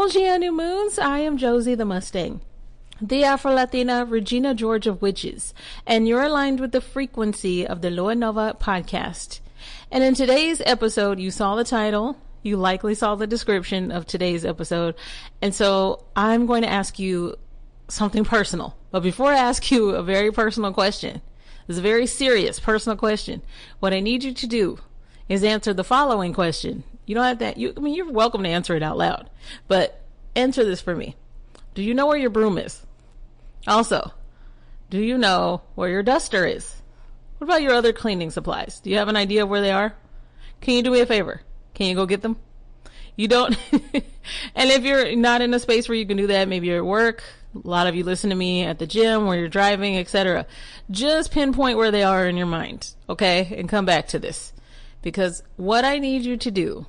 Bon dia, new moons. I am Josie the Mustang, the Afro-Latina Regina George of Witches, and you're aligned with the frequency of the luanovapodcast. And in today's episode, you saw the title, you likely saw the description of today's episode, and so I'm going to ask you something personal. But before I ask you a very personal question, it's a very serious personal question, what I need you to do is answer the following question. You don't have that. You're welcome to answer it out loud, but answer this for me. Do you know where your broom is? Also, do you know where your duster is? What about your other cleaning supplies? Do you have an idea of where they are? Can you do me a favor? Can you go get them? You don't? And if you're not in a space where you can do that, maybe you're at work. A lot of you listen to me at the gym, where you're driving, etc. Just pinpoint where they are in your mind, okay? And come back to this. Because what I need you to do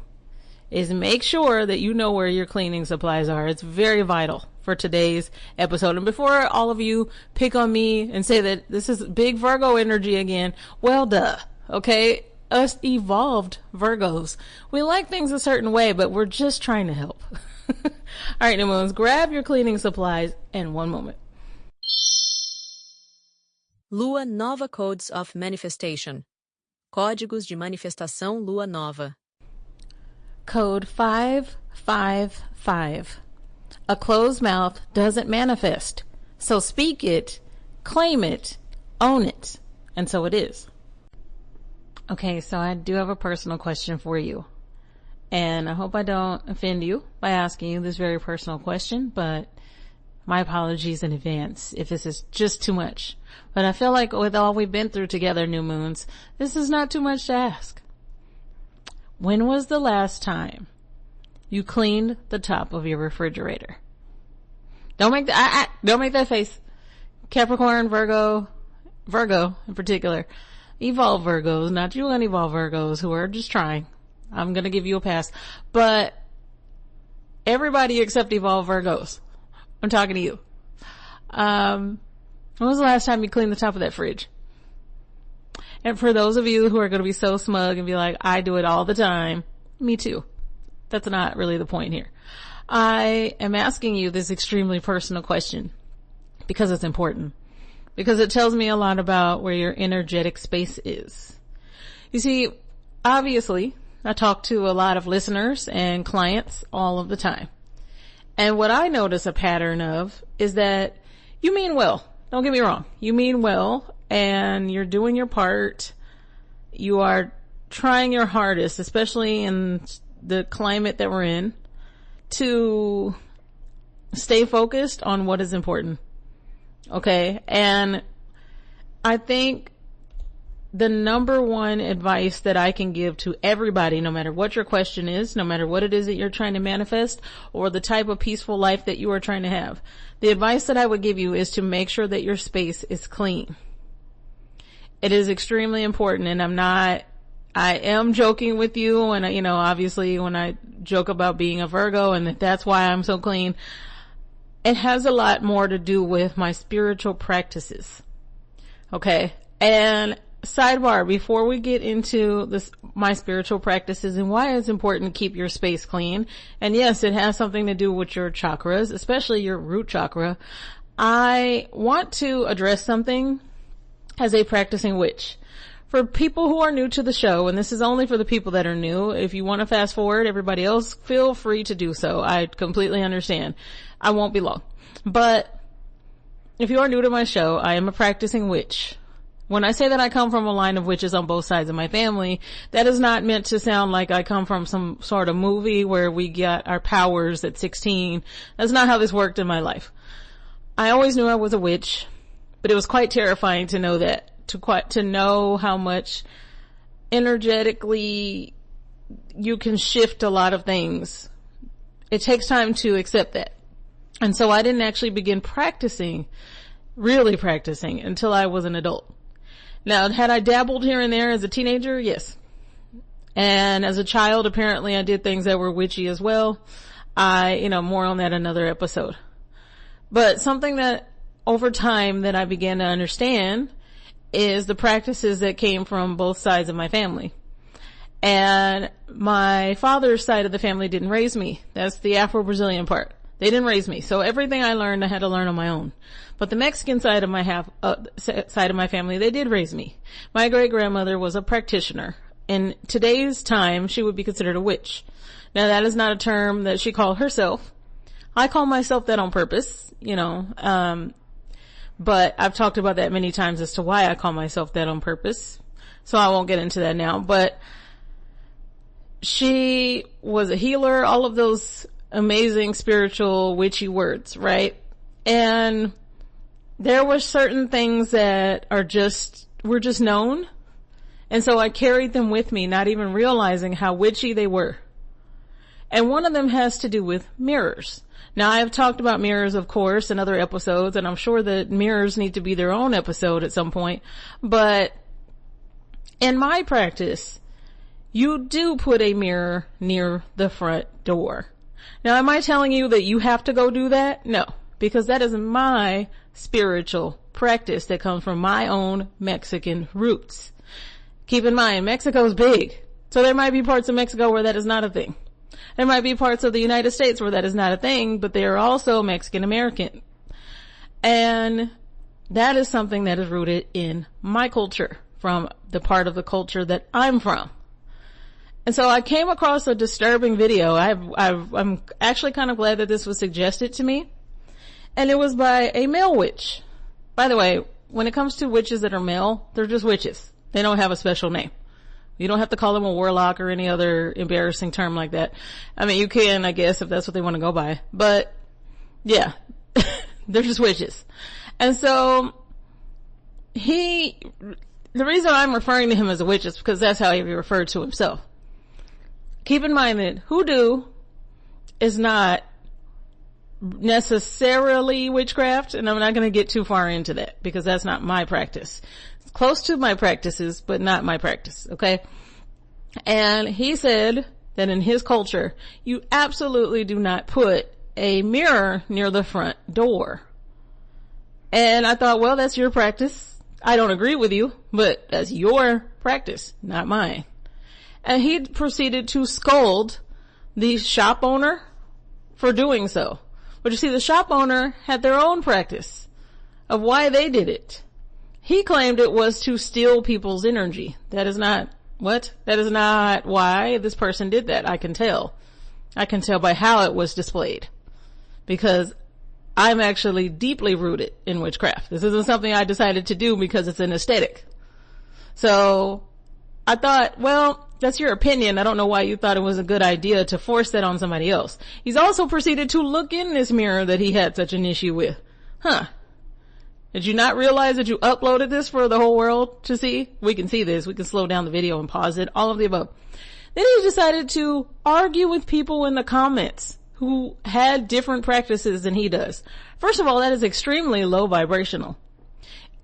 is make sure that you know where your cleaning supplies are. It's very vital for today's episode. And before all of you pick on me and say that this is big Virgo energy again, well, duh. Okay? Us evolved Virgos. We like things a certain way, but we're just trying to help. All right, new moons, grab your cleaning supplies in one moment. Lua Nova Codes of Manifestation. Códigos de manifestação Lua Nova. Code 555. A closed mouth doesn't manifest. So speak it, claim it, own it. And so it is. Okay, so I do have a personal question for you. And I hope I don't offend you by asking you this very personal question, but my apologies in advance if this is just too much. But I feel like with all we've been through together, new moons, this is not too much to ask. When was the last time you cleaned the top of your refrigerator? Don't make that face. Capricorn, Virgo in particular. Evolve Virgos, not you unevolved Virgos who are just trying. I'm gonna give you a pass. But everybody except evolved Virgos. I'm talking to you. When was the last time you cleaned the top of that fridge? And for those of you who are going to be so smug and be like, I do it all the time, me too. That's not really the point here. I am asking you this extremely personal question because it's important. Because it tells me a lot about where your energetic space is. You see, obviously, I talk to a lot of listeners and clients all of the time. And what I notice a pattern of is that you mean well. Don't get me wrong. You mean well. And you're doing your part. You are trying your hardest, especially in the climate that we're in, to stay focused on what is important. Okay? And I think the number one advice that I can give to everybody, no matter what your question is, no matter what it is that you're trying to manifest, or the type of peaceful life that you are trying to have, the advice that I would give you is to make sure that your space is clean. It is extremely important, and I am joking with you, and obviously when I joke about being a Virgo and that's why I'm so clean, it has a lot more to do with my spiritual practices. Okay? And sidebar, before we get into my spiritual practices and why it's important to keep your space clean, and yes, it has something to do with your chakras, especially your root chakra, I want to address something as a practicing witch. For people who are new to the show, and this is only for the people that are new, if you want to fast forward, everybody else, feel free to do so. I completely understand. I won't be long. But if you are new to my show, I am a practicing witch. When I say that I come from a line of witches on both sides of my family, that is not meant to sound like I come from some sort of movie where we got our powers at 16. That's not how this worked in my life. I always knew I was a witch, but it was quite terrifying to know that, to know how much energetically you can shift a lot of things. It takes time to accept that. And so I didn't actually begin really practicing until I was an adult. Now, had I dabbled here and there as a teenager? Yes. And as a child, apparently I did things that were witchy as well. More on that another episode. But something that over time that I began to understand is the practices that came from both sides of my family. And my father's side of the family didn't raise me. That's the Afro-Brazilian part. They didn't raise me. So everything I learned, I had to learn on my own. But the Mexican side of my family, they did raise me. My great-grandmother was a practitioner. In today's time, she would be considered a witch. Now, that is not a term that she called herself. I call myself that on purpose, but I've talked about that many times as to why I call myself that on purpose. So I won't get into that now, but she was a healer, all of those amazing spiritual witchy words, right? And there were certain things that were just known. And so I carried them with me, not even realizing how witchy they were. And one of them has to do with mirrors. Now, I've talked about mirrors, of course, in other episodes, and I'm sure that mirrors need to be their own episode at some point. But in my practice, you do put a mirror near the front door. Now, am I telling you that you have to go do that? No, because that is my spiritual practice that comes from my own Mexican roots. Keep in mind, Mexico's big. So there might be parts of Mexico where that is not a thing. There might be parts of the United States where that is not a thing, but they are also Mexican American. And that is something that is rooted in my culture, from the part of the culture that I'm from. And so I came across a disturbing video. I'm actually kind of glad that this was suggested to me. And it was by a male witch. By the way, when it comes to witches that are male, they're just witches. They don't have a special name. You don't have to call them a warlock or any other embarrassing term like that. I mean, you can, I guess, if that's what they want to go by. But, yeah, they're just witches. And so, the reason I'm referring to him as a witch is because that's how he referred to himself. Keep in mind that hoodoo is not necessarily witchcraft, and I'm not going to get too far into that because that's not my practice. It's close to my practices, but not my practice, okay? And he said that in his culture, you absolutely do not put a mirror near the front door. And I thought, well, that's your practice. I don't agree with you, but that's your practice, not mine. And he proceeded to scold the shop owner for doing so. But you see, the shop owner had their own practice of why they did it. He claimed it was to steal people's energy. That is not why this person did that. I can tell. I can tell by how it was displayed. Because I'm actually deeply rooted in witchcraft. This isn't something I decided to do because it's an aesthetic. So I thought, well, that's your opinion. I don't know why you thought it was a good idea to force that on somebody else. He's also proceeded to look in this mirror that he had such an issue with. Did you not realize that you uploaded this for the whole world to see? We can see this. We can slow down the video and pause it. All of the above. Then he decided to argue with people in the comments who had different practices than he does. First of all, that is extremely low vibrational.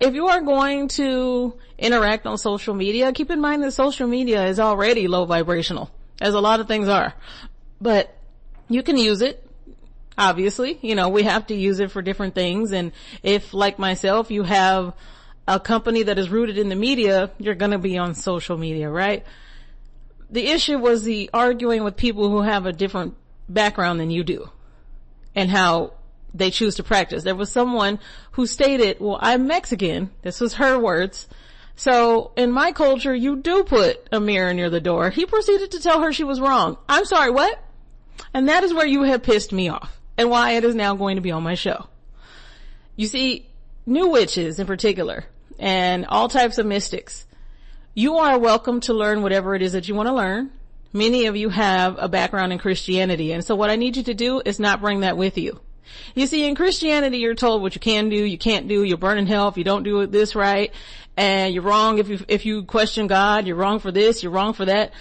If you are going to interact on social media, keep in mind that social media is already low vibrational, as a lot of things are. But you can use it. Obviously, we have to use it for different things. And if, like myself, you have a company that is rooted in the media, you're going to be on social media, right? The issue was the arguing with people who have a different background than you do and how they choose to practice. There was someone who stated, well, I'm Mexican. This was her words. So in my culture, you do put a mirror near the door. He proceeded to tell her she was wrong. I'm sorry, what? And that is where you have pissed me off and why it is now going to be on my show. You see, new witches in particular and all types of mystics, you are welcome to learn whatever it is that you want to learn. Many of you have a background in Christianity. And so what I need you to do is not bring that with you. You see, in Christianity, you're told what you can do, you can't do, you're burning hell if you don't do this right, and you're wrong if you question God, you're wrong for this, you're wrong for that.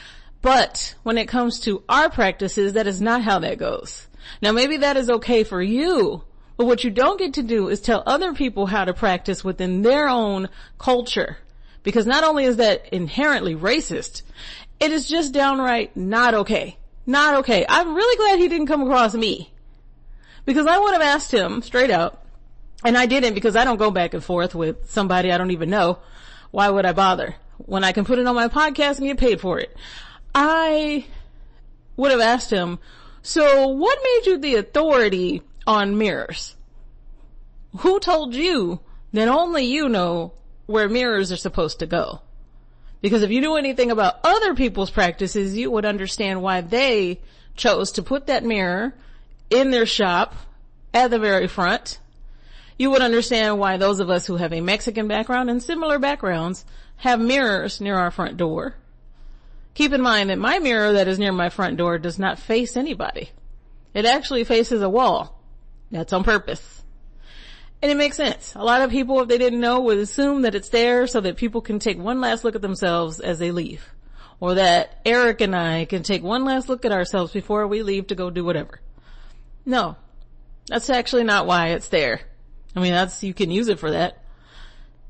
But when it comes to our practices, that is not how that goes. Now, maybe that is okay for you, but what you don't get to do is tell other people how to practice within their own culture. Because not only is that inherently racist, it is just downright not okay. Not okay. I'm really glad he didn't come across me. Because I would have asked him straight out, and I didn't because I don't go back and forth with somebody I don't even know. Why would I bother when I can put it on my podcast and get paid for it? I would have asked him, so what made you the authority on mirrors? Who told you that only you know where mirrors are supposed to go? Because if you knew anything about other people's practices, you would understand why they chose to put that mirror in their shop at the very front. You would understand why those of us who have a Mexican background and similar backgrounds have mirrors near our front door. Keep in mind that my mirror that is near my front door does not face anybody. It actually faces a wall. That's on purpose. And it makes sense. A lot of people, if they didn't know, would assume that it's there so that people can take one last look at themselves as they leave. Or that Eric and I can take one last look at ourselves before we leave to go do whatever. No. That's actually not why it's there. I mean, you can use it for that.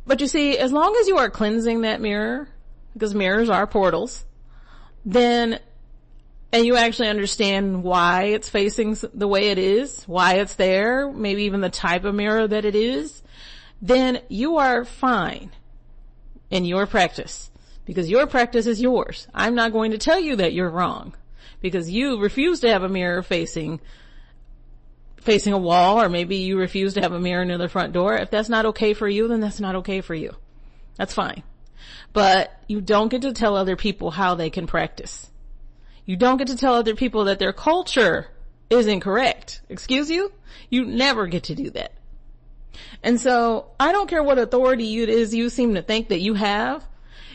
But you see, as long as you are cleansing that mirror, because mirrors are portals, and you actually understand why it's facing the way it is, why it's there, maybe even the type of mirror that it is, then you are fine in your practice. Because your practice is yours. I'm not going to tell you that you're wrong. Because you refuse to have a mirror facing a wall, or maybe you refuse to have a mirror near the front door. If that's not okay for you, then that's not okay for you. That's fine. But you don't get to tell other people how they can practice. You don't get to tell other people that their culture is incorrect. Excuse you? You never get to do that. And so, I don't care what authority it is you seem to think that you have.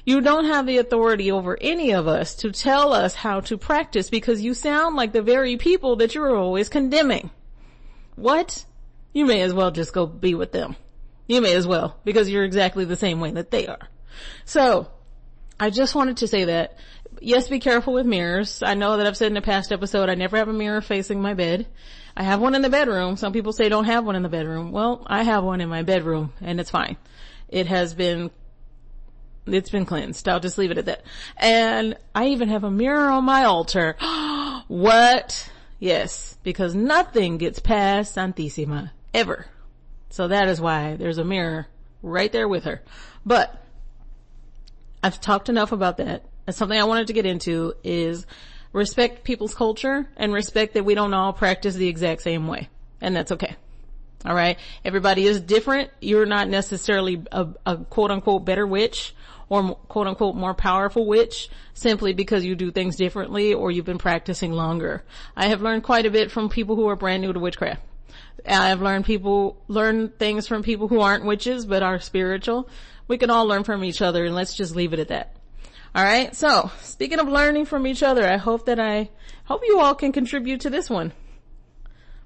You don't have the authority over any of us to tell us how to practice, because you sound like the very people that you're always condemning. What? You may as well just go be with them. You may as well, because you're exactly the same way that they are. So, I just wanted to say that, yes, be careful with mirrors. I know that I've said in a past episode, I never have a mirror facing my bed. I have one in the bedroom. Some people say don't have one in the bedroom. Well, I have one in my bedroom, and it's fine. It's been cleansed. I'll just leave it at that. And I even have a mirror on my altar. What? Yes, because nothing gets past Santissima, ever. So that is why there's a mirror right there with her. But I've talked enough about that. And something I wanted to get into is respect people's culture and respect that we don't all practice the exact same way. And that's okay. All right. Everybody is different. You're not necessarily a quote unquote better witch or quote unquote more powerful witch simply because you do things differently or you've been practicing longer. I have learned quite a bit from people who are brand new to witchcraft. I've learned things from people who aren't witches but are spiritual. We can all learn from each other, and let's just leave it at that. All right. So speaking of learning from each other, I hope you all can contribute to this one.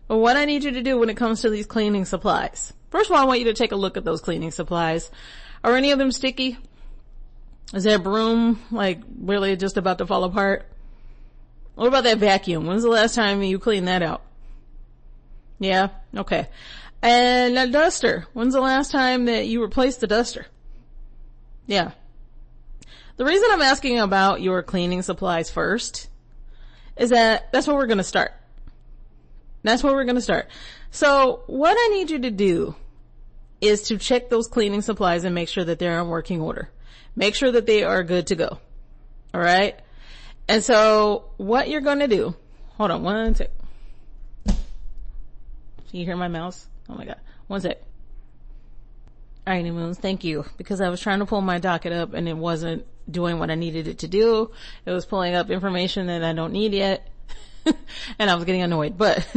But what I need you to do when it comes to these cleaning supplies, first of all, I want you to take a look at those cleaning supplies. Are any of them sticky? Is that broom like really just about to fall apart? What about that vacuum? When's the last time you cleaned that out? Yeah. Okay. And that duster. When's the last time that you replaced the duster? Yeah. The reason I'm asking about your cleaning supplies first is that's where we're going to start. That's where we're going to start. So what I need you to do is to check those cleaning supplies and make sure that they're in working order. Make sure that they are good to go. All right. And so what you're going to do, hold on one sec. You hear my mouse? Oh my God. One sec. All right, Moons, thank you. Because I was trying to pull my docket up and it wasn't doing what I needed it to do. It was pulling up information that I don't need yet. And I was getting annoyed. But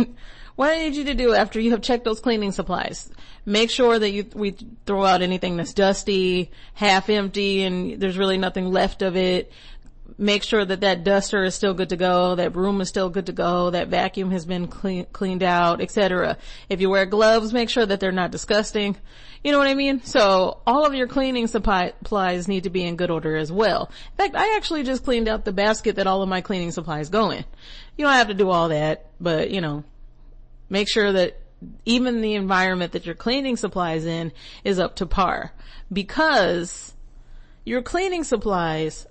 what I need you to do after you have checked those cleaning supplies, make sure that we throw out anything that's dusty, half empty, and there's really nothing left of it. Make sure that duster is still good to go, that broom is still good to go, that vacuum has been cleaned out, etc. If you wear gloves, make sure that they're not disgusting. You know what I mean? So all of your cleaning supplies need to be in good order as well. In fact, I actually just cleaned out the basket that all of my cleaning supplies go in. You don't have to do all that, but make sure that even the environment that your cleaning supplies in is up to par, because your cleaning supplies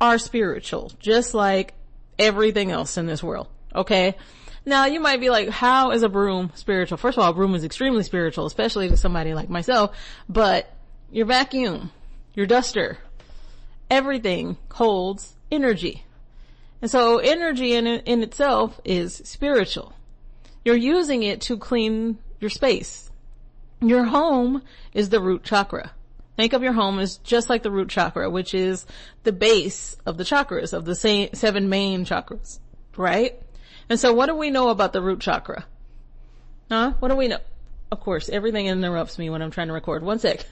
are spiritual, just like everything else in this world. Okay? Now, you might be like, how is a broom spiritual? First of all, a broom is extremely spiritual, especially to somebody like myself, but your vacuum, your duster, everything holds energy. And so energy in itself is spiritual. You're using it to clean your space. Your home is the root chakra. Think of your home as just like the root chakra, which is the base of the chakras, of the 7 main chakras, right? And so what do we know about the root chakra? What do we know? Of course, everything interrupts me when I'm trying to record. One sec.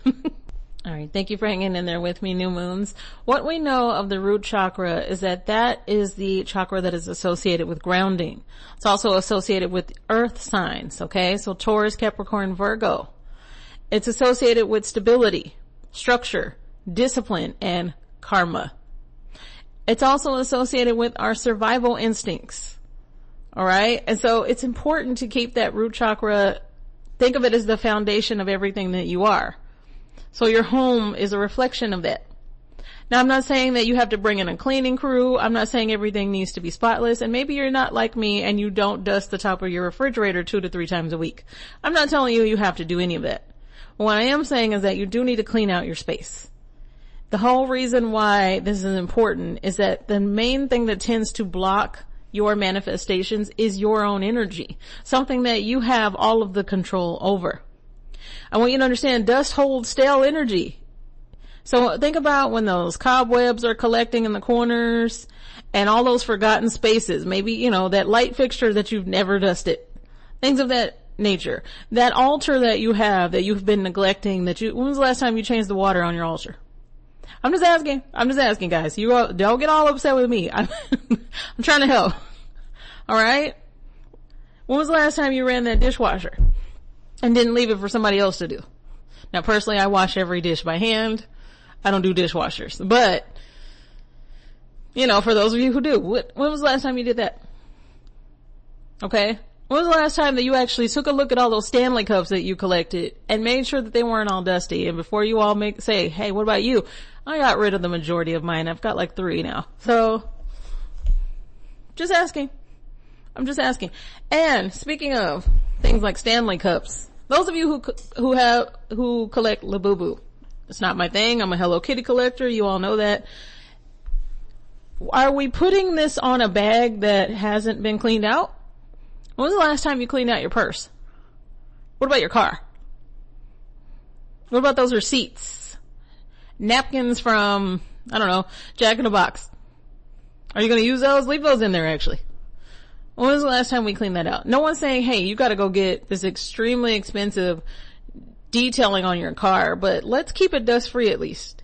All right. Thank you for hanging in there with me, new moons. What we know of the root chakra is that is the chakra that is associated with grounding. It's also associated with earth signs. Okay. So Taurus, Capricorn, Virgo. It's associated with stability, structure, discipline, and karma. It's also associated with our survival instincts. All right. And so it's important to keep that root chakra. Think of it as the foundation of everything that you are. So your home is a reflection of that. Now, I'm not saying that you have to bring in a cleaning crew. I'm not saying everything needs to be spotless. And maybe you're not like me and you don't dust the top of your refrigerator 2 to 3 times a week. I'm not telling you have to do any of that. What I am saying is that you do need to clean out your space. The whole reason why this is important is that the main thing that tends to block your manifestations is your own energy, something that you have all of the control over. I want you to understand dust holds stale energy. So think about when those cobwebs are collecting in the corners and all those forgotten spaces. Maybe, that light fixture that you've never dusted. Things of that nature. That altar that you have that you've been neglecting, when was the last time you changed the water on your altar? I'm just asking guys. You all, don't get all upset with me. I'm trying to help. All right? When was the last time you ran that dishwasher and didn't leave it for somebody else to do? Now, personally, I wash every dish by hand. I don't do dishwashers. But, for those of you who do, when was the last time you did that? Okay? When was the last time that you actually took a look at all those Stanley cups that you collected and made sure that they weren't all dusty? And before you all say, hey, what about you? I got rid of the majority of mine. I've got like 3 now. So, just asking. I'm just asking. And speaking of things like Stanley cups, those of you who collect Labubu, it's not my thing. I'm a Hello Kitty collector. You all know that. Are we putting this on a bag that hasn't been cleaned out? When was the last time you cleaned out your purse? What about your car? What about those receipts? Napkins from, Jack in the Box. Are you going to use those? Leave those in there, actually. When was the last time we cleaned that out? No one's saying, hey, you got to go get this extremely expensive detailing on your car, but let's keep it dust free at least.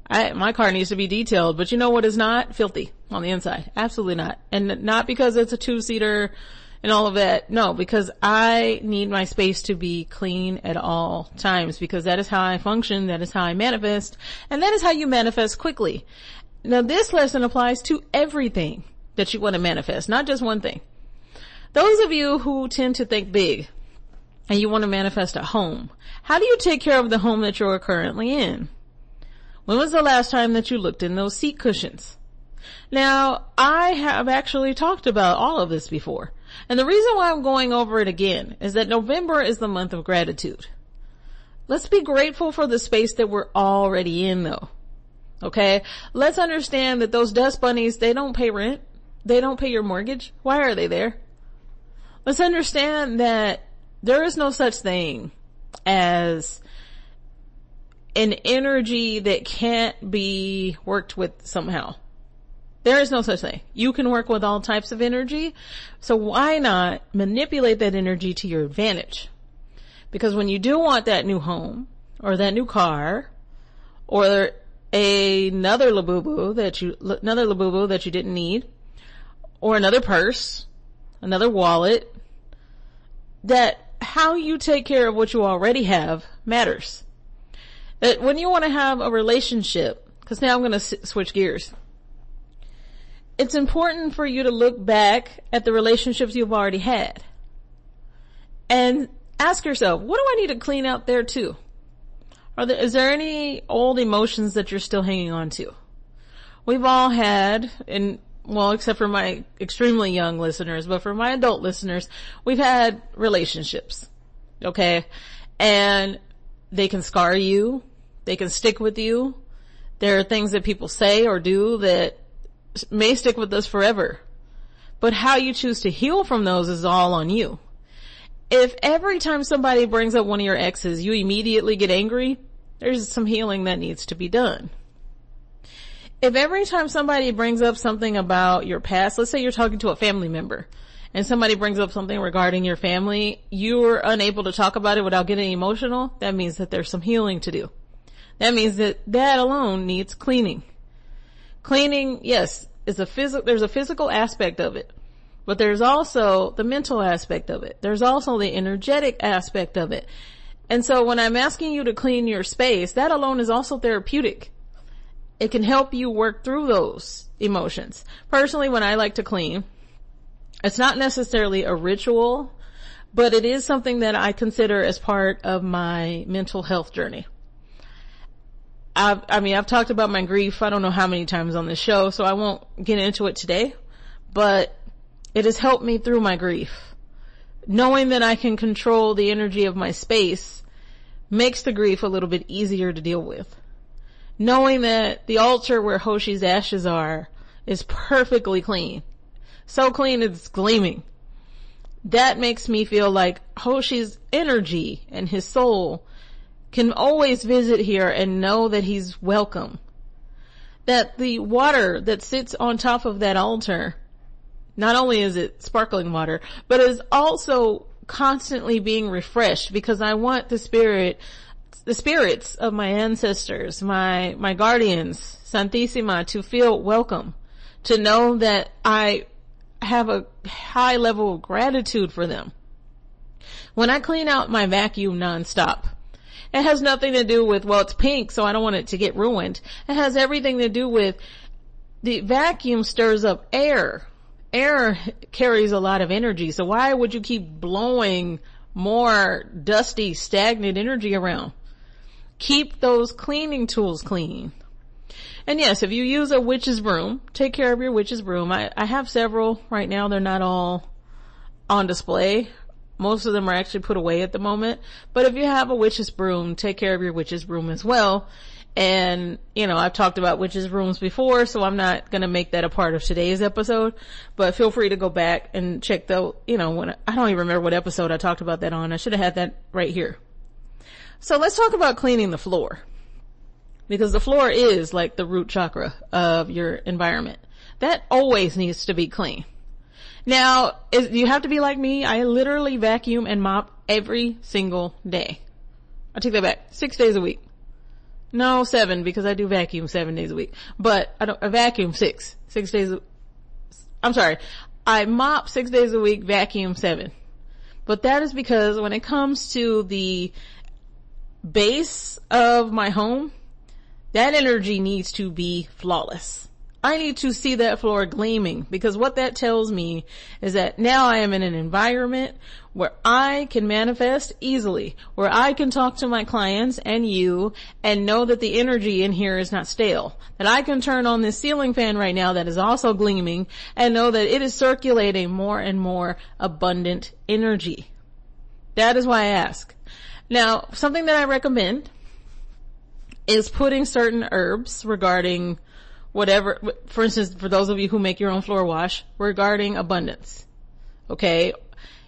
My car needs to be detailed, but you know what is not? Filthy on the inside. Absolutely not. And not because it's a 2-seater and all of that. No, because I need my space to be clean at all times, because that is how I function, that is how I manifest, and that is how you manifest quickly. Now, this lesson applies to everything that you want to manifest, not just one thing. Those of you who tend to think big and you want to manifest a home, how do you take care of the home that you're currently in? When was the last time that you looked in those seat cushions? Now, I have actually talked about all of this before. And the reason why I'm going over it again is that November is the month of gratitude. Let's be grateful for the space that we're already in, though. Okay? Let's understand that those dust bunnies, they don't pay rent. They don't pay your mortgage. Why are they there? Let's understand that there is no such thing as an energy that can't be worked with somehow. There is no such thing. You can work with all types of energy. So why not manipulate that energy to your advantage? Because when you do want that new home or that new car or another Labubu that you didn't need, or another purse, another wallet, that how you take care of what you already have matters. That when you want to have a relationship, because now I'm going to switch gears, it's important for you to look back at the relationships you've already had and ask yourself, what do I need to clean out there too? Is there any old emotions that you're still hanging on to? We've all had, except for my extremely young listeners, but for my adult listeners, we've had relationships. Okay? And they can scar you. They can stick with you. There are things that people say or do that may stick with us forever. But how you choose to heal from those is all on you. If every time somebody brings up one of your exes, you immediately get angry, there's some healing that needs to be done. If every time somebody brings up something about your past, let's say you're talking to a family member, and somebody brings up something regarding your family, you're unable to talk about it without getting emotional, that means that there's some healing to do. That means that alone needs cleaning. Cleaning, yes, there's a physical aspect of it, but there's also the mental aspect of it. There's also the energetic aspect of it. And so when I'm asking you to clean your space, that alone is also therapeutic. It can help you work through those emotions. Personally, when I like to clean, it's not necessarily a ritual, but it is something that I consider as part of my mental health journey. I've talked about my grief, I don't know how many times on this show, so I won't get into it today, but it has helped me through my grief. Knowing that I can control the energy of my space makes the grief a little bit easier to deal with. Knowing that the altar where Hoshi's ashes are is perfectly clean. So clean it's gleaming. That makes me feel like Hoshi's energy and his soul can always visit here and know that he's welcome. That the water that sits on top of that altar, not only is it sparkling water, but is also constantly being refreshed, because I want the spirits of my ancestors, my guardians, Santissima, to feel welcome, to know that I have a high level of gratitude for them. When I clean out my vacuum nonstop, it has nothing to do with, well, it's pink, so I don't want it to get ruined. It has everything to do with the vacuum stirs up air. Air carries a lot of energy, so why would you keep blowing more dusty, stagnant energy around? Keep those cleaning tools clean. And yes, if you use a witch's broom, take care of your witch's broom. I have several right now. They're not all on display. Most of them are actually put away at the moment. But if you have a witch's broom, take care of your witch's broom as well. And, I've talked about witch's brooms before, so I'm not going to make that a part of today's episode. But feel free to go back and check I don't even remember what episode I talked about that on. I should have had that right here. So let's talk about cleaning the floor. Because the floor is like the root chakra of your environment. That always needs to be clean. Now, you have to be like me. I literally vacuum and mop every single day. I take that back. 6 days a week. No, 7, because I do vacuum 7 days a week. But I vacuum 6 days. I'm sorry. I mop 6 days a week, vacuum 7. But that is because when it comes to the base of my home, that energy needs to be flawless. I need to see that floor gleaming, because what that tells me is that now I am in an environment where I can manifest easily, where I can talk to my clients and you and know that the energy in here is not stale, that I can turn on this ceiling fan right now that is also gleaming and know that it is circulating more and more abundant energy. That is why I ask. Now, something that I recommend is putting certain herbs regarding whatever, for instance, for those of you who make your own floor wash, regarding abundance. Okay.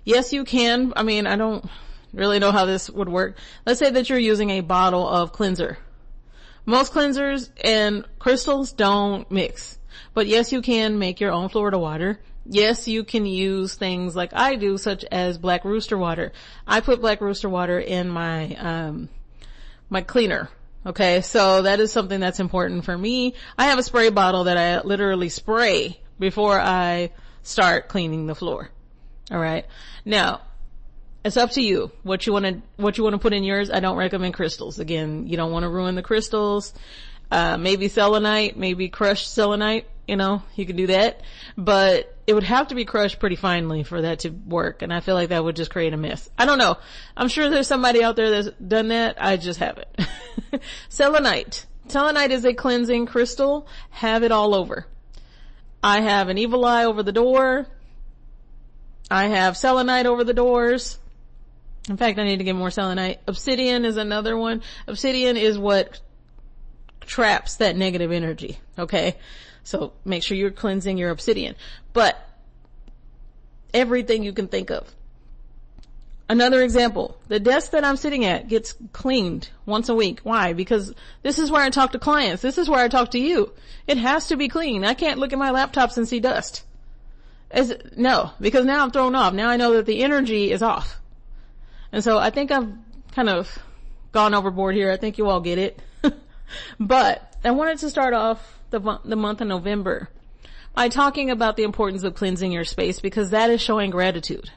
Yes, you can. I don't really know how this would work. Let's say that you're using a bottle of cleanser. Most cleansers and crystals don't mix. But yes, you can make your own Florida water. Yes, you can use things like I do, such as Black Rooster water. I put Black Rooster water in my, my cleaner. Okay, so that is something that's important for me. I have a spray bottle that I literally spray before I start cleaning the floor. All right. Now, it's up to you what you want to put in yours. I don't recommend crystals. Again, you don't want to ruin the crystals. Maybe selenite, maybe crushed selenite, you can do that, but it would have to be crushed pretty finely for that to work. And I feel like that would just create a mess. I don't know. I'm sure there's somebody out there that's done that. I just haven't. Selenite. Selenite is a cleansing crystal. Have it all over. I have an evil eye over the door. I have selenite over the doors. In fact, I need to get more selenite. Obsidian is another one. Obsidian is what traps that negative energy. Okay. So make sure you're cleansing your obsidian, but everything you can think of. Another example, the desk that I'm sitting at gets cleaned once a week. Why? Because this is where I talk to clients. This is where I talk to you. It has to be clean. I can't look at my laptops and see dust. No, because now I'm thrown off. Now I know that the energy is off. And so I think I've kind of gone overboard here. I think you all get it. But I wanted to start off the month of November by talking about the importance of cleansing your space, because that is showing gratitude.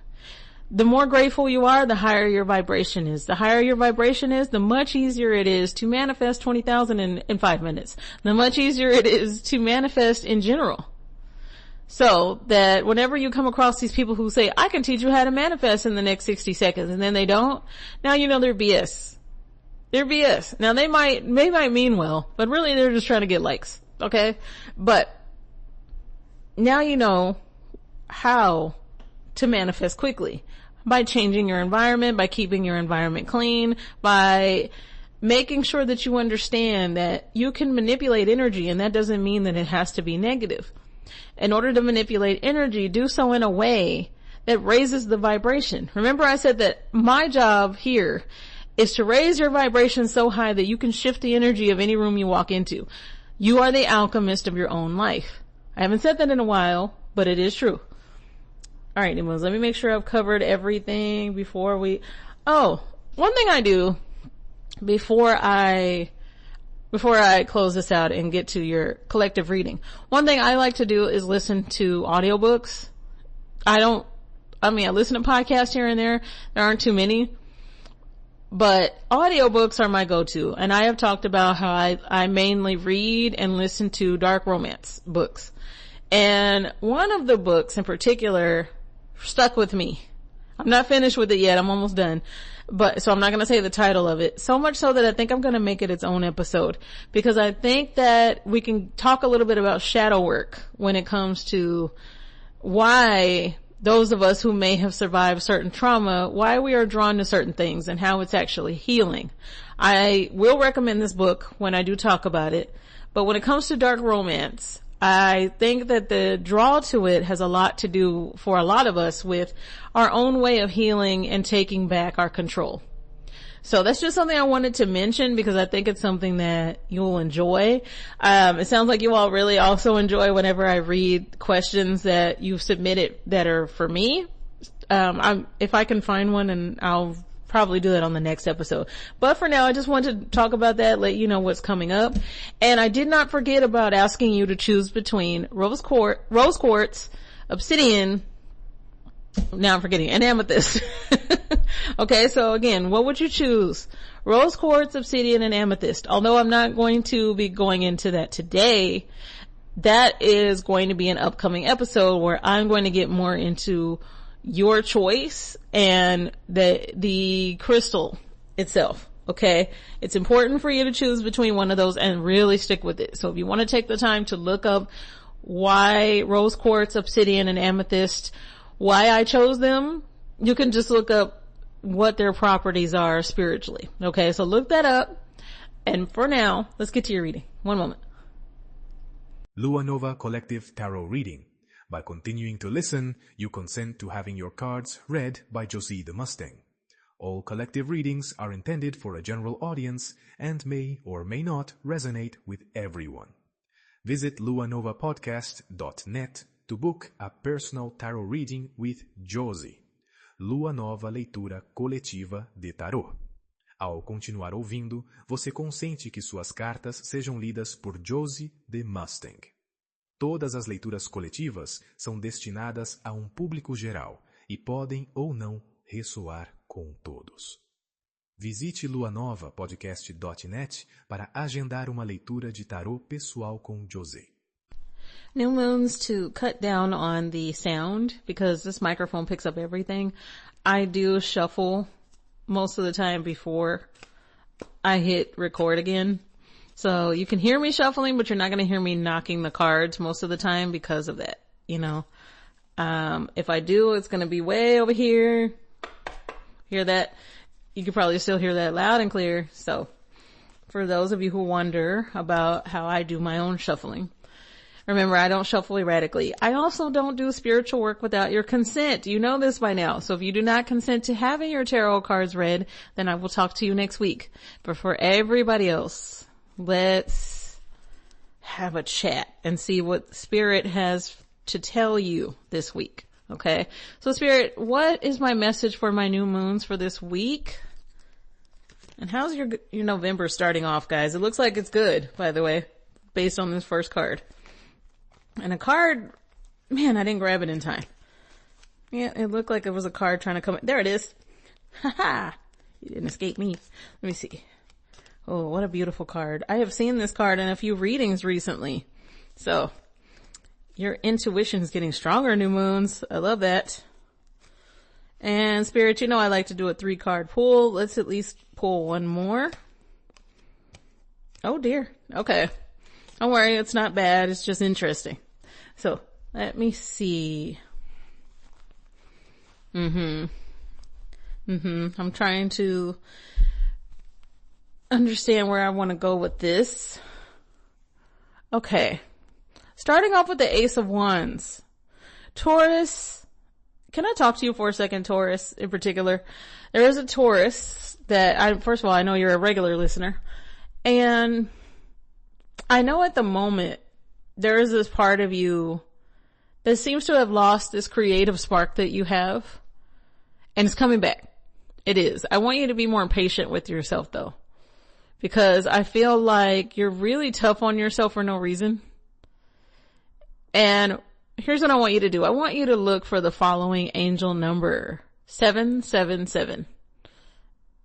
The more grateful you are, the higher your vibration is. The higher your vibration is, the much easier it is to manifest 20,000 in 5 minutes. The much easier it is to manifest in general. So that whenever you come across these people who say, I can teach you how to manifest in the next 60 seconds, and then they don't, now you know they're BS. They're BS. Now they might mean well, but really they're just trying to get likes. Okay? But now you know how to manifest quickly. By changing your environment, by keeping your environment clean, by making sure that you understand that you can manipulate energy, and that doesn't mean that it has to be negative. In order to manipulate energy, do so in a way that raises the vibration. Remember I said that my job here is to raise your vibration so high that you can shift the energy of any room you walk into. You are the alchemist of your own life. I haven't said that in a while, but it is true. All right, anyways, let me make sure I've covered everything before one thing I do before I close this out and get to your collective reading. One thing I like to do is listen to audiobooks. I listen to podcasts here and there. There aren't too many, but audiobooks are my go-to. And I have talked about how I mainly read and listen to dark romance books. And one of the books in particular stuck with me. I'm not finished with it yet. I'm almost done. So I'm not going to say the title of it. So much so that I think I'm going to make it its own episode, because I think that we can talk a little bit about shadow work when it comes to why those of us who may have survived certain trauma, why we are drawn to certain things and how it's actually healing. I will recommend this book when I do talk about it. But when it comes to dark romance, I think that the draw to it has a lot to do for a lot of us with our own way of healing and taking back our control. So that's just something I wanted to mention, because I think it's something that you'll enjoy. It sounds like you all really also enjoy whenever I read questions that you've submitted that are for me. If I can find one, and I'll probably do that on the next episode. But for now, I just wanted to talk about that, let you know what's coming up. And I did not forget about asking you to choose between rose quartz, obsidian, now I'm forgetting, and amethyst. Okay, so again, what would you choose? Rose quartz, obsidian, and amethyst. Although I'm not going to be going into that today, that is going to be an upcoming episode where I'm going to get more into your choice and the crystal itself. Okay. It's important for you to choose between one of those and really stick with it. So if you want to take the time to look up why rose quartz, obsidian, and amethyst, why I chose them, you can just look up what their properties are spiritually. Okay. So look that up. And for now, let's get to your reading. One moment. Luanova Collective Tarot Reading. By continuing to listen, you consent to having your cards read by Josie the Mustang. All collective readings are intended for a general audience and may or may not resonate with everyone. Visit luanovapodcast.net to book a personal tarot reading with Josie. Lua Nova Leitura Coletiva de Tarot. Ao continuar ouvindo, você consente que suas cartas sejam lidas por Josie the Mustang. Todas as leituras coletivas são destinadas a um público geral e podem ou não ressoar com todos. Visite luanovapodcast.net para agendar uma leitura de tarô pessoal com Josie. New moons, to cut down on the sound, because this microphone picks up everything, I do shuffle most of the time before I hit record again. So you can hear me shuffling, but you're not going to hear me knocking the cards most of the time because of that, you know. If I do, it's going to be way over here. Hear that? You can probably still hear that loud and clear. So for those of you who wonder about how I do my own shuffling. Remember, I don't shuffle erratically. I also don't do spiritual work without your consent. You know this by now. So if you do not consent to having your tarot cards read, then I will talk to you next week. But for everybody else, let's have a chat and see what Spirit has to tell you this week. Okay? So Spirit, what is my message for my new moons for this week? And how's your November starting off, guys? It looks like it's good, by the way, based on this first card. And a card, man, I didn't grab it in time. Yeah, it looked like it was a card trying to come. There it is. Haha. You didn't escape me. Let me see. Oh, what a beautiful card. I have seen this card in a few readings recently. So, your intuition's getting stronger, new moons. I love that. And Spirit, you know I like to do a 3-card pull. Let's at least pull one more. Oh dear. Okay. Don't worry, it's not bad. It's just interesting. So, let me see. I'm trying to understand where I want to go with this. Okay. Starting off with the Ace of Wands. Taurus. Can I talk to you for a second, Taurus, in particular? There is a Taurus that first of all, I know you're a regular listener. And I know at the moment, there is this part of you that seems to have lost this creative spark that you have. And it's coming back. It is. I want you to be more patient with yourself though. Because I feel like you're really tough on yourself for no reason. And here's what I want you to do. I want you to look for the following angel number. 777.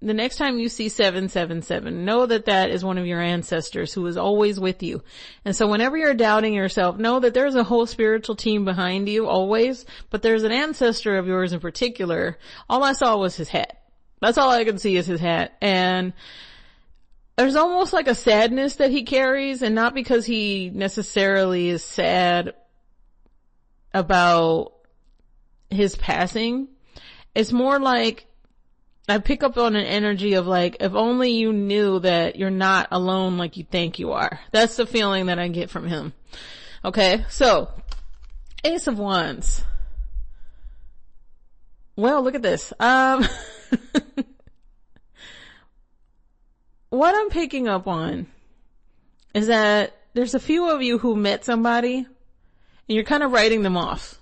The next time you see 777, know that that is one of your ancestors who is always with you. And so whenever you're doubting yourself, know that there's a whole spiritual team behind you always, but there's an ancestor of yours in particular. All I saw was his hat. That's all I could see is his hat. And there's almost like a sadness that he carries, and not because he necessarily is sad about his passing. It's more like I pick up on an energy of like, if only you knew that you're not alone like you think you are. That's the feeling that I get from him. Okay, so Ace of Wands. Well, look at this. What I'm picking up on is that there's a few of you who met somebody and you're kind of writing them off.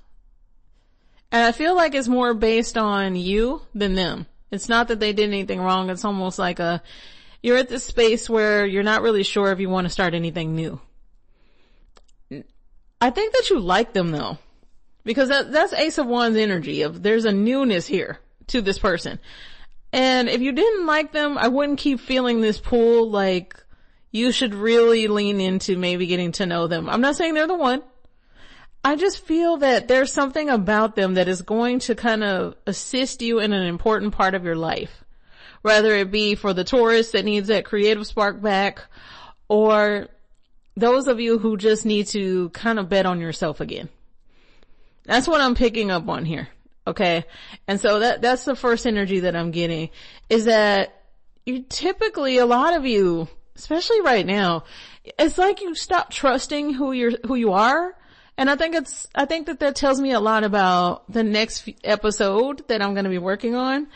And I feel like it's more based on you than them. It's not that they did anything wrong. It's almost like you're at this space where you're not really sure if you want to start anything new. I think that you like them though, because that's Ace of Wands energy of there's a newness here to this person. And if you didn't like them, I wouldn't keep feeling this pull like you should really lean into maybe getting to know them. I'm not saying they're the one. I just feel that there's something about them that is going to kind of assist you in an important part of your life. Whether it be for the Taurus that needs that creative spark back, or those of you who just need to kind of bet on yourself again. That's what I'm picking up on here. Okay. And so that's the first energy that I'm getting, is that you typically, a lot of you, especially right now, it's like you stop trusting who you are. And I think that tells me a lot about the next episode that I'm going to be working on.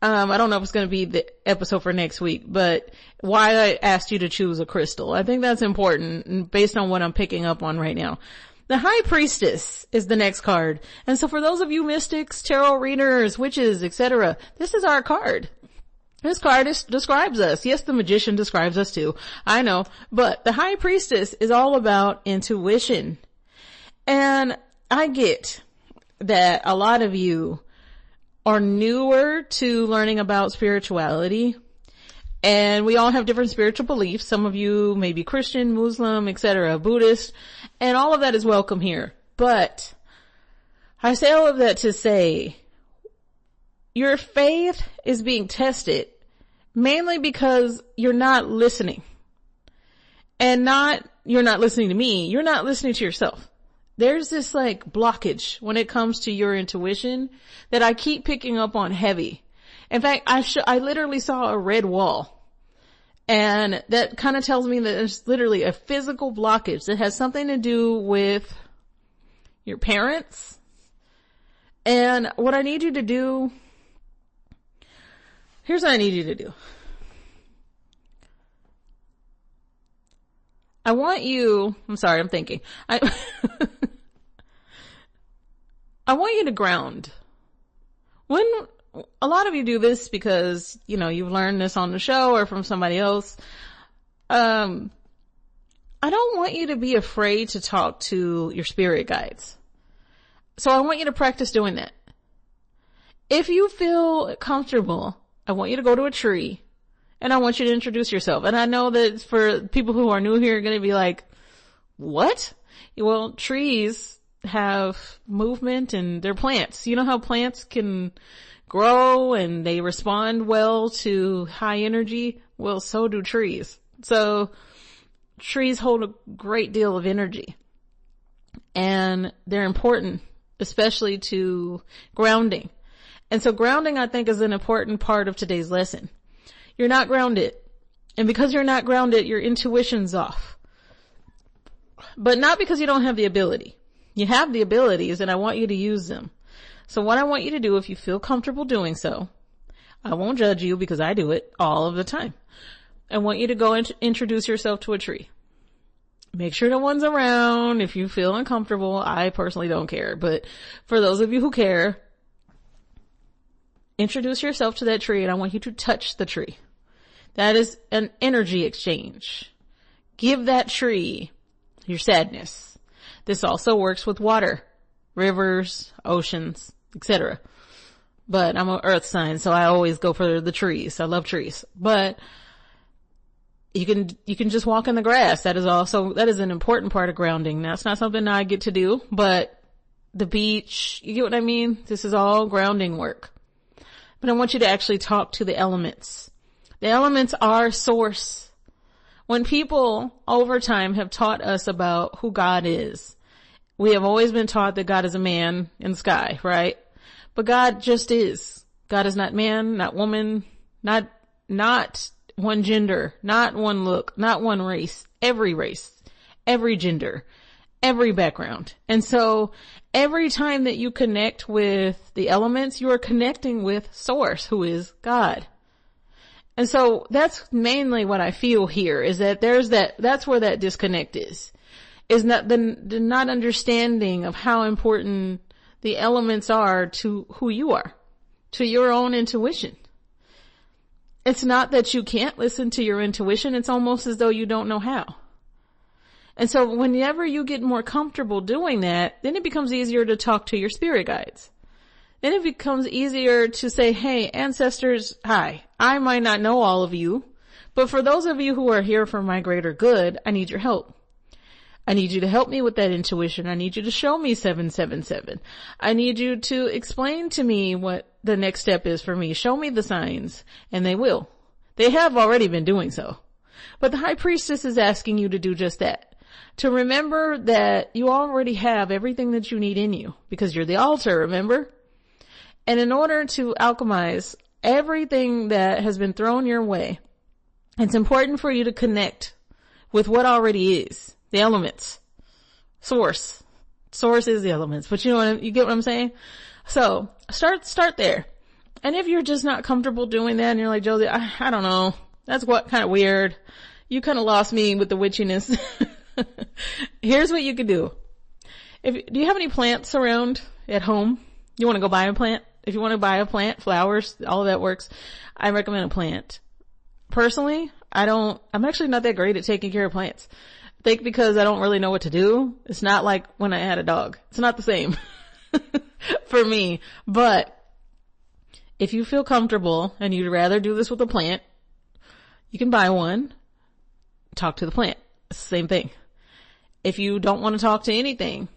I don't know if it's going to be the episode for next week, but why I asked you to choose a crystal. I think that's important based on what I'm picking up on right now. The High Priestess is the next card. And so for those of you mystics, tarot readers, witches, etc., this is our card. This card describes us. Yes, the Magician describes us too. I know. But the High Priestess is all about intuition. And I get that a lot of you are newer to learning about spirituality, and we all have different spiritual beliefs. Some of you may be Christian, Muslim, etc., Buddhist, and all of that is welcome here. But I say all of that to say your faith is being tested mainly because you're not listening. And you're not listening to me, you're not listening to yourself. There's this like blockage when it comes to your intuition that I keep picking up on heavy. In fact, I literally saw a red wall. And that kind of tells me that there's literally a physical blockage that has something to do with your parents. And what I need you to do, here's what I need you to do. I want you to ground. When a lot of you do this because, you've learned this on the show or from somebody else. I don't want you to be afraid to talk to your spirit guides. So I want you to practice doing that. If you feel comfortable, I want you to go to a tree and I want you to introduce yourself. And I know that for people who are new here are going to be like, what? Well, trees have movement and they're plants. You know how plants can grow and they respond well to high energy? Well, so do trees. So trees hold a great deal of energy and they're important, especially to grounding. And so grounding, I think, is an important part of today's lesson. You're not grounded. And because you're not grounded, your intuition's off. But not because you don't have the ability. You have the abilities and I want you to use them. So what I want you to do, if you feel comfortable doing so, I won't judge you because I do it all of the time. I want you to go and introduce yourself to a tree. Make sure no one's around. If you feel uncomfortable, I personally don't care. But for those of you who care, introduce yourself to that tree and I want you to touch the tree. That is an energy exchange. Give that tree your sadness. This also works with water, rivers, oceans, etc. But I'm an earth sign, so I always go for the trees. I love trees. But you can just walk in the grass. That is an important part of grounding. That's not something I get to do, but the beach, you get what I mean? This is all grounding work. But I want you to actually talk to the elements. The elements are source. When people over time have taught us about who God is, we have always been taught that God is a man in the sky, right? But God just is. God is not man, not woman, not one gender, not one look, not one race, every gender, every background. And so every time that you connect with the elements, you are connecting with source, who is God. And so that's mainly what I feel here, is that that's where that disconnect is not the not understanding of how important the elements are to who you are, to your own intuition. It's not that you can't listen to your intuition. It's almost as though you don't know how. And so whenever you get more comfortable doing that, then it becomes easier to talk to your spirit guides. Then it becomes easier to say, hey, ancestors, hi, I might not know all of you, but for those of you who are here for my greater good, I need your help. I need you to help me with that intuition. I need you to show me 777. I need you to explain to me what the next step is for me. Show me the signs. And they will. They have already been doing so. But the high priestess is asking you to do just that. To remember that you already have everything that you need in you because you're the altar, remember? And in order to alchemize everything that has been thrown your way, it's important for you to connect with what already is. The elements. Source. Source is the elements. But you get what I'm saying? So, start there. And if you're just not comfortable doing that and you're like, Josie, I don't know. That's kind of weird. You kind of lost me with the witchiness. Here's what you could do. Do you have any plants around at home? You want to go buy a plant? If you want to buy a plant, flowers, all of that works. I recommend a plant. Personally, I'm actually not that great at taking care of plants. I think because I don't really know what to do. It's not like when I had a dog. It's not the same for me. But if you feel comfortable and you'd rather do this with a plant, you can buy one, talk to the plant. It's the same thing. If you don't want to talk to anything,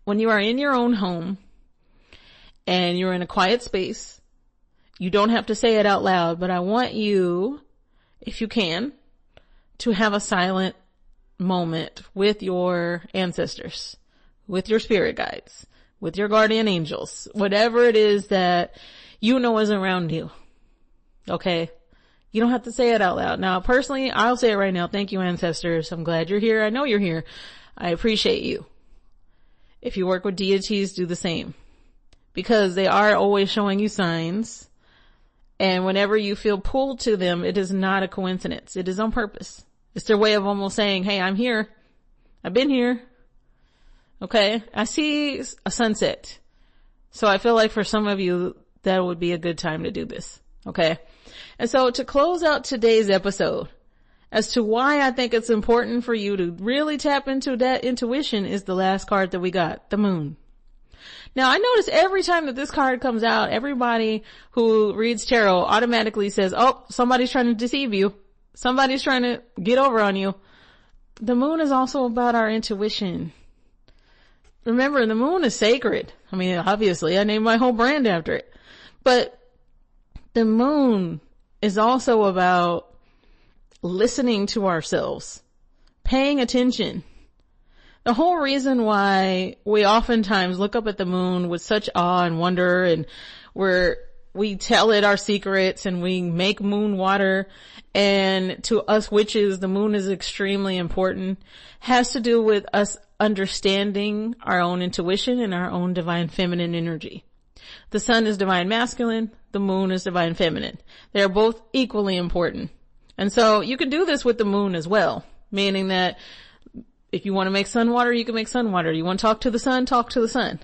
when you are in your own home and you're in a quiet space, you don't have to say it out loud, but I want you, if you can, to have a silent moment with your ancestors, with your spirit guides, with your guardian angels, whatever it is that you know is around you. Okay? You don't have to say it out loud. Now, personally, I'll say it right now. Thank you, ancestors. I'm glad you're here. I know you're here. I appreciate you. If you work with deities, do the same. Because they are always showing you signs. And whenever you feel pulled to them, it is not a coincidence. It is on purpose. It's their way of almost saying, hey, I'm here. I've been here. Okay. I see a sunset. So I feel like for some of you, that would be a good time to do this. Okay. And so to close out today's episode, as to why I think it's important for you to really tap into that intuition is the last card that we got, the moon. Now I notice every time that this card comes out, everybody who reads tarot automatically says, oh, somebody's trying to deceive you. Somebody's trying to get over on you. The moon is also about our intuition. Remember, the moon is sacred. I mean, obviously I named my whole brand after it, but the moon is also about listening to ourselves, paying attention. The whole reason why we oftentimes look up at the moon with such awe and wonder, and we tell it our secrets and we make moon water, and to us witches, the moon is extremely important, has to do with us understanding our own intuition and our own divine feminine energy. The sun is divine masculine, the moon is divine feminine. They're both equally important. And so you can do this with the moon as well, meaning that if you want to make sun water, you can make sun water. You want to talk to the sun, talk to the sun.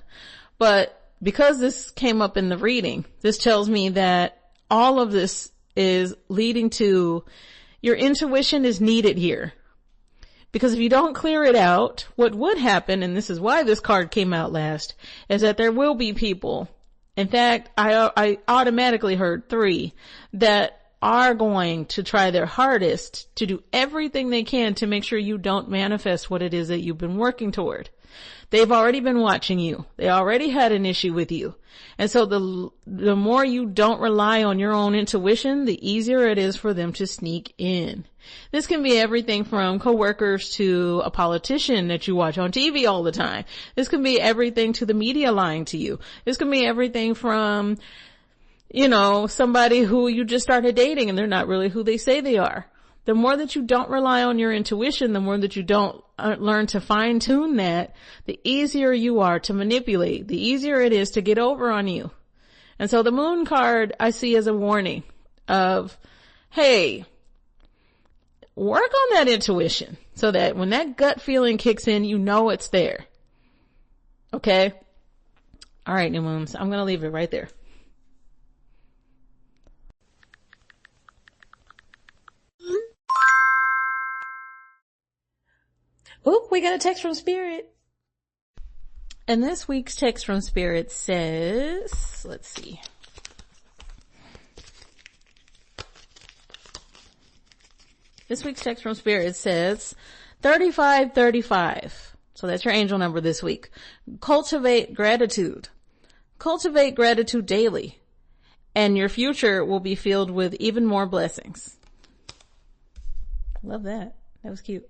But because this came up in the reading, this tells me that all of this is leading to your intuition is needed here. Because if you don't clear it out, what would happen, and this is why this card came out last, is that there will be people. In fact, I automatically heard 3 that are going to try their hardest to do everything they can to make sure you don't manifest what it is that you've been working toward. They've already been watching you. They already had an issue with you. And so the more you don't rely on your own intuition, the easier it is for them to sneak in. This can be everything from coworkers to a politician that you watch on TV all the time. This can be everything to the media lying to you. This can be everything from, somebody who you just started dating and they're not really who they say they are. The more that you don't rely on your intuition, the more that you don't learn to fine tune that, the easier you are to manipulate, the easier it is to get over on you. And so the moon card I see as a warning of, hey, work on that intuition so that when that gut feeling kicks in, you know it's there. Okay? All right, new moons, I'm going to leave it right there. Oh, we got a text from Spirit. And this week's text from Spirit says, let's see. This week's text from Spirit says 3535. So that's your angel number this week. Cultivate gratitude. Cultivate gratitude daily, and your future will be filled with even more blessings. Love that. That was cute.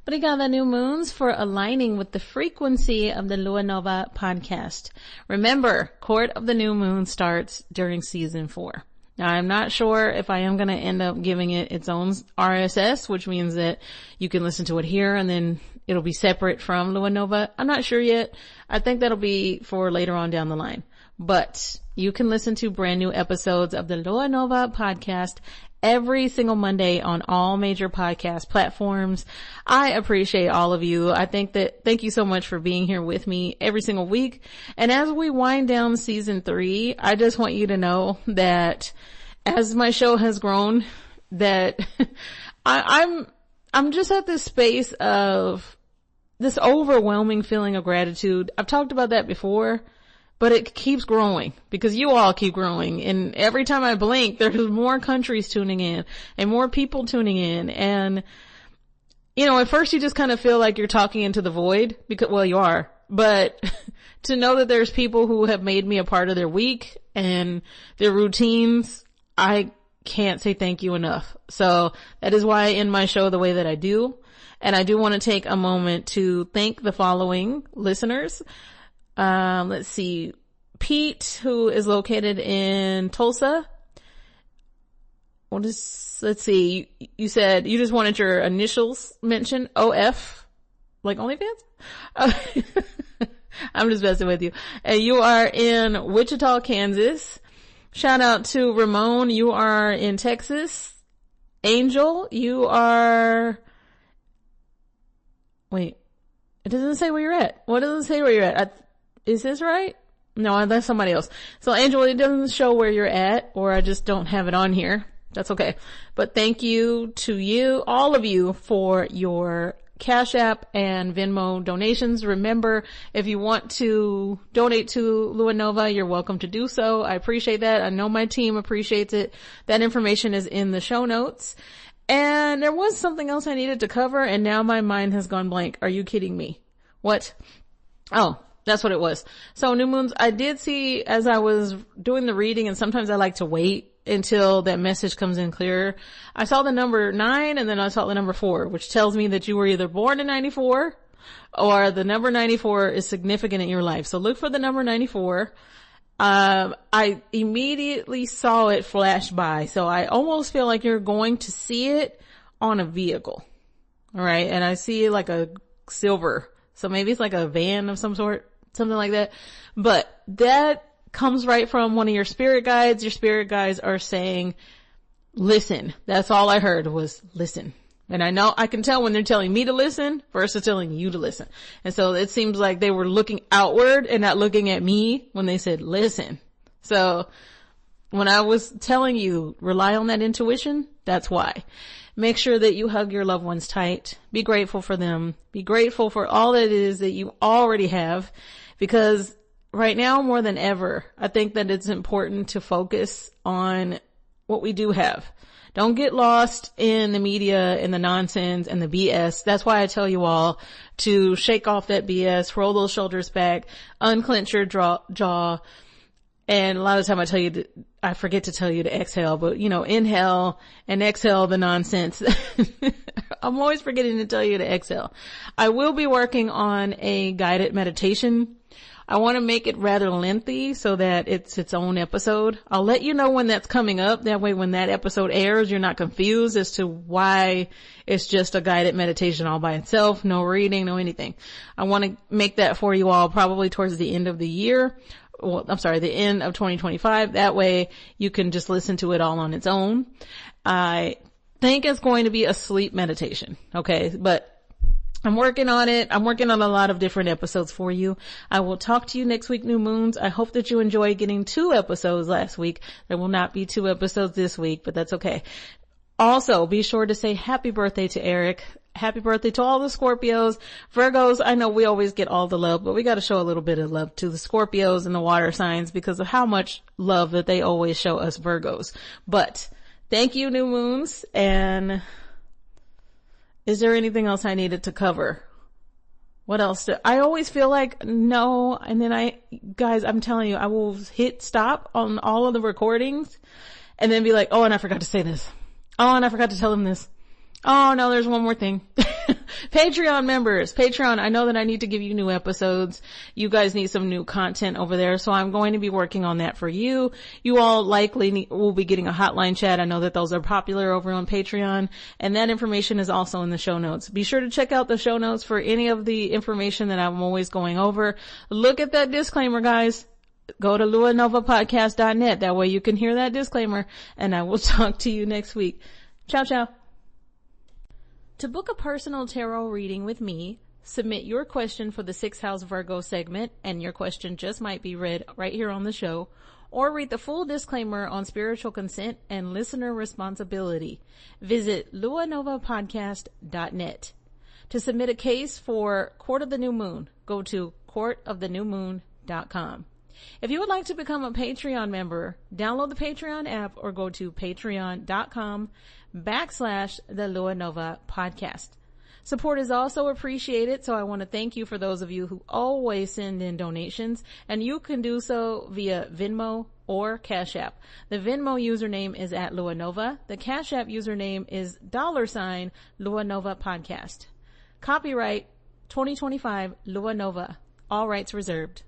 But I got the new moons for aligning with the frequency of the Lua Nova podcast. Remember, Court of the New Moon starts during season 4. Now, I'm not sure if I am going to end up giving it its own RSS, which means that you can listen to it here and then it'll be separate from Lua Nova. I'm not sure yet. I think that'll be for later on down the line. But you can listen to brand new episodes of the Lua Nova podcast every single Monday on all major podcast platforms. I appreciate all of you. Thank you so much for being here with me every single week. And as we wind down season 3, I just want you to know that as my show has grown, that I'm just at this space of this overwhelming feeling of gratitude. I've talked about that before, but it keeps growing because you all keep growing. And every time I blink, there's more countries tuning in and more people tuning in. And, at first you just kind of feel like you're talking into the void because, well, you are, but to know that there's people who have made me a part of their week and their routines, I can't say thank you enough. So that is why I end my show the way that I do. And I do want to take a moment to thank the following listeners. Let's see. Pete, who is located in Tulsa. let's see, you said you just wanted your initials mentioned, OF, like OnlyFans? I'm just messing with you. And you are in Wichita, Kansas. Shout out to Ramon. You are in Texas. Angel, you are, wait, it doesn't say where you're at. What does it say where you're at? Is this right? No, that's somebody else. So Angel, it doesn't show where you're at, or I just don't have it on here. That's okay. But thank you to you, all of you, for your Cash App and Venmo donations. Remember, if you want to donate to Luanova, you're welcome to do so. I appreciate that. I know my team appreciates it. That information is in the show notes. And there was something else I needed to cover, and now my mind has gone blank. Are you kidding me? What? Oh, that's what it was. So new moons, I did see as I was doing the reading, and sometimes I like to wait until that message comes in clearer. I saw the number 9 and then I saw the number 4, which tells me that you were either born in 94 or the number 94 is significant in your life. So look for the number 94. I immediately saw it flash by. So I almost feel like you're going to see it on a vehicle. All right. And I see like a silver. So maybe it's like a van of some sort, something like that. But that comes right from one of your spirit guides. Your spirit guides are saying, listen. That's all I heard was listen. And I know, I can tell when they're telling me to listen versus telling you to listen. And so it seems like they were looking outward and not looking at me when they said listen. So when I was telling you, rely on that intuition, that's why. Make sure that you hug your loved ones tight. Be grateful for them. Be grateful for all it is that you already have, because right now, more than ever, I think that it's important to focus on what we do have. Don't get lost in the media and the nonsense and the BS. That's why I tell you all to shake off that BS, roll those shoulders back, unclench your jaw. And a lot of the time I forget to tell you to exhale, but inhale and exhale the nonsense. I'm always forgetting to tell you to exhale. I will be working on a guided meditation. I want to make it rather lengthy so that it's its own episode. I'll let you know when that's coming up. That way when that episode airs, you're not confused as to why it's just a guided meditation all by itself. No reading, no anything. I want to make that for you all probably towards the end of the year. Well, I'm sorry, the end of 2025. That way you can just listen to it all on its own. I think it's going to be a sleep meditation. Okay. But I'm working on it. I'm working on a lot of different episodes for you. I will talk to you next week, new moons. I hope that you enjoyed getting 2 episodes last week. There will not be 2 episodes this week, but that's okay. Also, be sure to say happy birthday to Eric. Happy birthday to all the Scorpios. Virgos, I know we always get all the love, but we got to show a little bit of love to the Scorpios and the water signs because of how much love that they always show us Virgos. But thank you, new moons. And is there anything else I needed to cover? What else? I always feel like no. And then guys, I'm telling you, I will hit stop on all of the recordings and then be like, oh, and I forgot to say this. Oh, and I forgot to tell them this. Oh, no, there's one more thing. Patreon members. Patreon, I know that I need to give you new episodes. You guys need some new content over there, so I'm going to be working on that for you. You all likely will be getting a hotline chat. I know that those are popular over on Patreon, and that information is also in the show notes. Be sure to check out the show notes for any of the information that I'm always going over. Look at that disclaimer, guys. Go to luanovapodcast.net. That way you can hear that disclaimer, and I will talk to you next week. Ciao, ciao. To book a personal tarot reading with me, submit your question for the 6th House Virgo segment, and your question just might be read right here on the show, or read the full disclaimer on spiritual consent and listener responsibility. Visit luanovapodcast.net. To submit a case for Court of the New Moon, go to courtofthenewmoon.com. If you would like to become a Patreon member, download the Patreon app or go to patreon.com/the Luanova podcast. Support is also appreciated, so I want to thank you for those of you who always send in donations, and you can do so via Venmo or Cash App. The Venmo username is @Luanova. The Cash App username is $Luanova podcast. Copyright 2025 Luanova. All rights reserved.